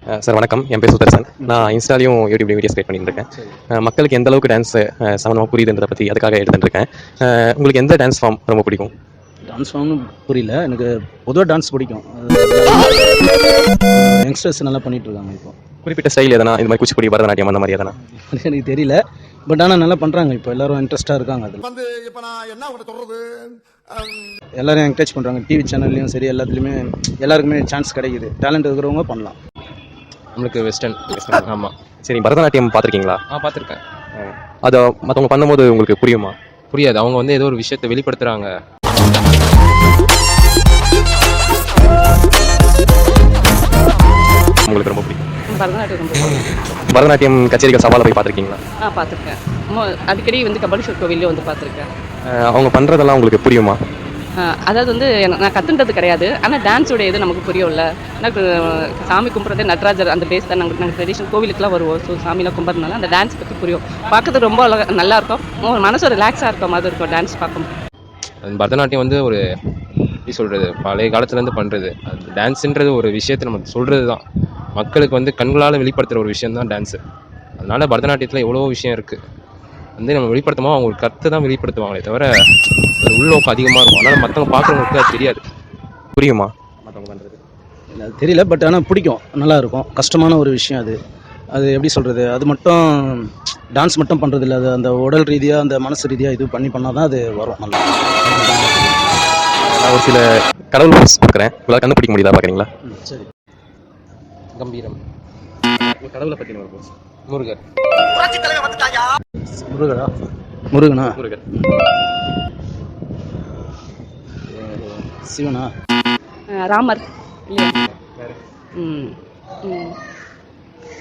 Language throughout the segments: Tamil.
சார் வணக்கம். என் பேர் சுதர்சன். நான் இன்ஸ்டாலையும் யூடியூப்லையும் வீடியோஸ் கிரியேட் பண்ணிட்டு இருக்கேன். மக்களுக்கு எந்த அளவுக்கு டான்ஸ் சம்மந்தமாக புரியுதுன்றதை பற்றி அதுக்காக எடுத்துட்டு இருக்கேன். உங்களுக்கு எந்த டான்ஸ் ஃபார்ம் ரொம்ப பிடிக்கும்? டான்ஸ் ஃபார்ம்னு புரியல, எனக்கு பொதுவாக டான்ஸ் பிடிக்கும். யங்ஸ்டர்ஸ் நல்லா பண்ணிட்டு இருக்காங்க. இப்போ குறிப்பிட்ட ஸ்டைல் எதனா, இது மாதிரி குச்சிப்புடி, பரதநாட்டியம் அந்த மாதிரி எதனா? அது எனக்கு தெரியல, பட் ஆனால் நல்லா பண்ணுறாங்க. இப்போ எல்லாரும் இன்ட்ரெஸ்ட்டாக இருக்காங்க. அதில் வந்து இப்போ நான் என்ன உங்களை சொல்றது, எல்லாரும் என்கரேஜ் பண்ணுறாங்க. டிவி சேனல்லையும் சரி, எல்லாத்துலேயுமே எல்லாருக்குமே சான்ஸ் கிடைக்குது. டேலண்ட் இருக்கிறவங்க பண்ணலாம். நம்மளுக்கு வெஸ்டர்ன். ஆமாம். சரி, பரதநாட்டியம் பார்த்துருக்கீங்களா? பார்த்துருக்கேன். அதை மற்றவங்க பண்ணும்போது உங்களுக்கு புரியுமா? புரியாது. அவங்க வந்து ஏதோ ஒரு விஷயத்தை வெளிப்படுத்துகிறாங்க. உங்களுக்கு ரொம்ப பிடிக்கும்? பரதநாட்டியம் ரொம்ப பிடிக்கும். பரதநாட்டியம் கச்சேரிகள் சவாலை போய் பார்த்துருக்கீங்களா? பார்த்துருக்கேன். அடிக்கடி வந்து கபாலீஸ்வர் கோவில்லையும் வந்து பார்த்துருக்கேன். அவங்க பண்ணுறதெல்லாம் உங்களுக்கு புரியுமா? அதாவது வந்து நான் கற்றுன்றது கிடையாது, ஆனால் டான்ஸோட இது நமக்கு புரியும்ல. எனக்கு சாமி கும்பிட்றதே நடராஜர் அந்த பேஸ் தான். நாங்கள் ட்ரெடிஷனல் கோவிலுக்குலாம் வருவோம். ஸோ சாமிலாம் கும்பிட்றதுனால அந்த டான்ஸ் பற்றி புரியும். பார்க்கறதுக்கு ரொம்ப நல்லாயிருக்கும். மனசு ரிலாக்ஸாக இருக்க மாதிரி இருக்கும் டான்ஸ் பார்க்கும்போது. பரதநாட்டியம் வந்து ஒரு எப்படி சொல்கிறது, பழைய காலத்துலேருந்து பண்ணுறது. அது டான்ஸுன்றது ஒரு விஷயத்தை நம்ம சொல்கிறது தான். மக்களுக்கு வந்து கண்களால் வெளிப்படுத்துகிற ஒரு விஷயம் தான் டான்ஸு. அதனால் பரதநாட்டியத்தில் எவ்வளோ விஷயம் இருக்குது வந்து நம்ம வெளிப்படுத்துமோ அவங்க ஒரு கருத்தை தான் வெளிப்படுத்துவாங்களே தவிர அது உள்நோக்கம் அதிகமாக இருக்கும். அதனால் மற்றவங்க பார்க்குறவங்களுக்கு அது தெரியாது. புரியுமா மற்றவங்க பண்ணுறது? அது தெரியல, பட் ஆனால் பிடிக்கும். நல்லா இருக்கும். கஷ்டமான ஒரு விஷயம் அது. அது எப்படி சொல்கிறது, அது மட்டும் டான்ஸ் மட்டும் பண்ணுறது இல்லை, அது அந்த உடல் ரீதியாக அந்த மனசு ரீதியாக இது பண்ணால் தான் அது வரும் நல்லா. நான் ஒரு சில கடவுள் போஸ் பார்க்குறேன். உங்களால் கண்டுபிடிக்க முடியுதா பார்க்குறீங்களா? சரி. கம்பீரம். கடவுளை பற்றி ஒரு போஸ். முருகர். முருகனா? முருகர். சிவனா? ராமர் இல்லையா?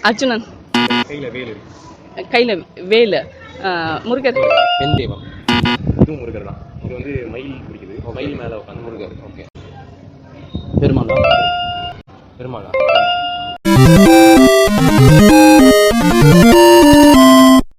அர்ஜுனன். கையில் வேலு. கையில் வேலு. முருகர். பெண் தெய்வம். இதுவும் முருகர் தான். இது வந்து மயில் பிடிக்குது. மயில் மேலே உட்காந்து முருகர். ஓகே. பெருமாளா? பெருமாளா?